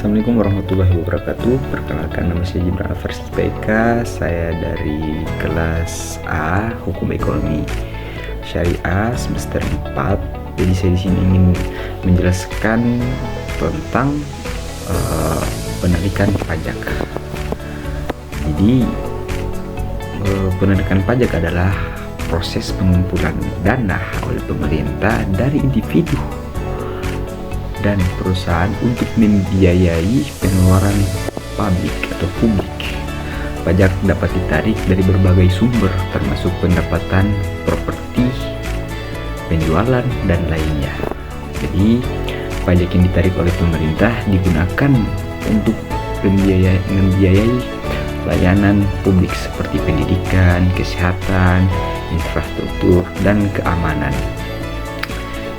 Assalamualaikum warahmatullahi wabarakatuh. Perkenalkan, nama saya Gibran Alfarsi PK. Saya dari kelas A Hukum Ekonomi Syariah semester 4. Jadi saya di sini ingin menjelaskan tentang penarikan pajak. Jadi penarikan pajak adalah proses pengumpulan dana oleh pemerintah dari individu dan perusahaan untuk membiayai pengeluaran publik atau publik. Pajak dapat ditarik dari berbagai sumber termasuk pendapatan, properti, penjualan, dan lainnya. Jadi pajak yang ditarik oleh pemerintah digunakan untuk membiayai layanan publik seperti pendidikan, kesehatan, infrastruktur, dan keamanan.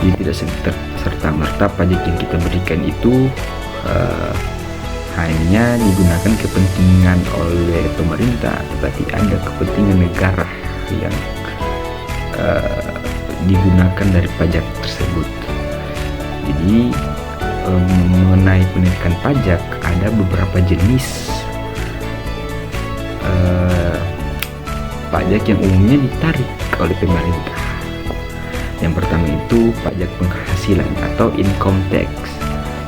Jadi tidak serta-merta pajak yang kita berikan itu hanya digunakan kepentingan oleh pemerintah, tetapi ada kepentingan negara yang digunakan dari pajak tersebut. Jadi mengenai penarikan pajak ada beberapa jenis pajak yang umumnya ditarik oleh pemerintah. Yang pertama itu pajak penghasilan atau income tax.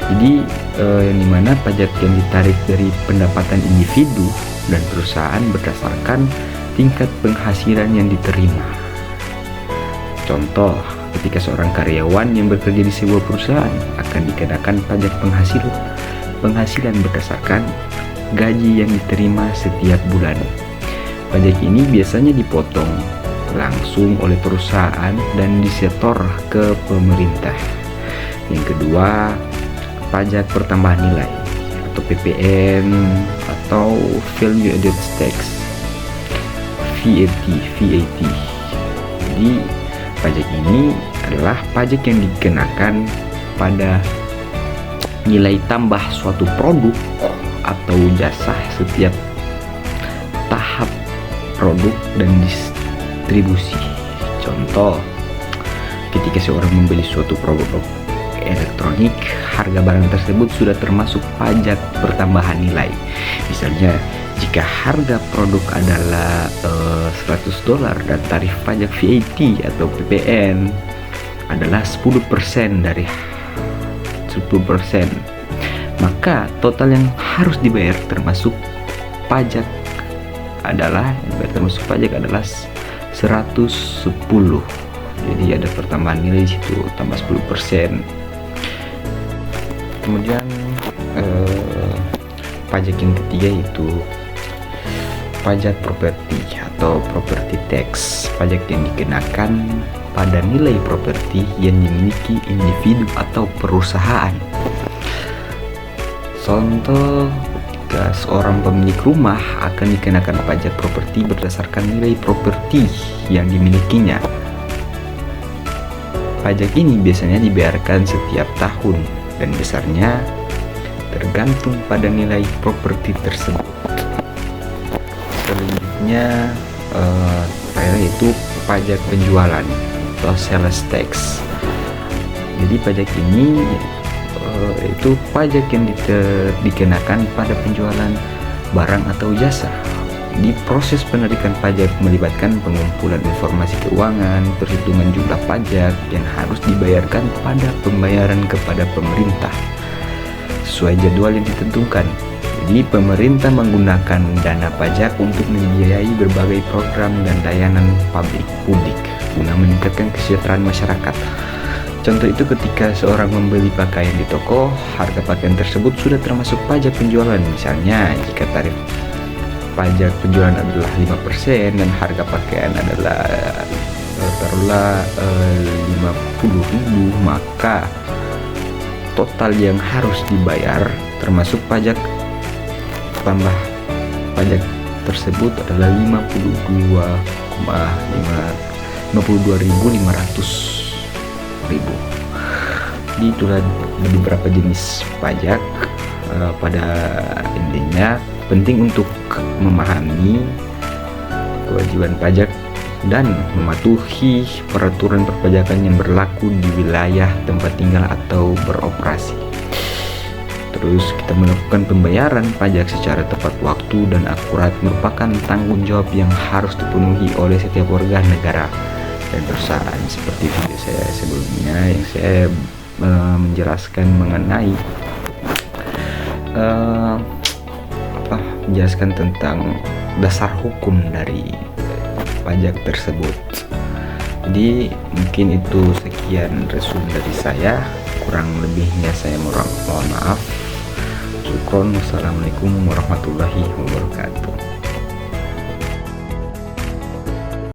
Jadi yang dimana pajak yang ditarik dari pendapatan individu dan perusahaan berdasarkan tingkat penghasilan yang diterima. Contoh, ketika seorang karyawan yang bekerja di sebuah perusahaan akan dikenakan pajak penghasilan berdasarkan gaji yang diterima setiap bulan. Pajak ini biasanya dipotong langsung oleh perusahaan dan disetor ke pemerintah. Yang kedua, pajak pertambahan nilai atau PPN atau Value Added Tax, VAT. Jadi pajak ini adalah pajak yang dikenakan pada nilai tambah suatu produk atau jasa setiap tahap produk dan distribusi. Contoh, ketika seorang membeli suatu produk elektronik, harga barang tersebut sudah termasuk pajak pertambahan nilai. Misalnya, jika harga produk adalah $100 dan tarif pajak VAT atau PPN adalah 10% dari 10%, maka total yang harus dibayar termasuk pajak adalah 110. Jadi ada pertambahan nilai di situ tambah 10%. Kemudian pajak yang ketiga itu pajak properti atau property tax. Pajak yang dikenakan pada nilai properti yang dimiliki individu atau perusahaan. Contoh, jika seorang pemilik rumah akan dikenakan pajak properti berdasarkan nilai properti yang dimilikinya. Pajak ini biasanya dibayarkan setiap tahun dan besarnya tergantung pada nilai properti tersebut. Selanjutnya yaitu pajak penjualan atau sales tax. Jadi pajak ini itu pajak yang dikenakan pada penjualan barang atau jasa. Di proses penarikan pajak melibatkan pengumpulan informasi keuangan, perhitungan jumlah pajak yang harus dibayarkan pada pembayaran kepada pemerintah sesuai jadwal yang ditentukan. Jadi pemerintah menggunakan dana pajak untuk membiayai berbagai program dan layanan publik guna meningkatkan kesejahteraan masyarakat. Contoh itu ketika seorang membeli pakaian di toko, harga pakaian tersebut sudah termasuk pajak penjualan. Misalnya, jika tarif pajak penjualan adalah 5% dan harga pakaian adalah taruhlah 50.000, maka total yang harus dibayar termasuk pajak tambah pajak tersebut adalah 52.500. Jadi itulah beberapa jenis pajak. Pada intinya penting untuk memahami kewajiban pajak dan mematuhi peraturan perpajakan yang berlaku di wilayah tempat tinggal atau beroperasi. Terus kita melakukan pembayaran pajak secara tepat waktu dan akurat merupakan tanggung jawab yang harus dipenuhi oleh setiap warga negara dan perusahaan. Seperti video saya sebelumnya yang saya menjelaskan mengenai menjelaskan tentang dasar hukum dari pajak tersebut. Jadi mungkin itu sekian resume dari saya, kurang lebihnya saya mohon maaf. Syukron. Wassalamualaikum warahmatullahi wabarakatuh.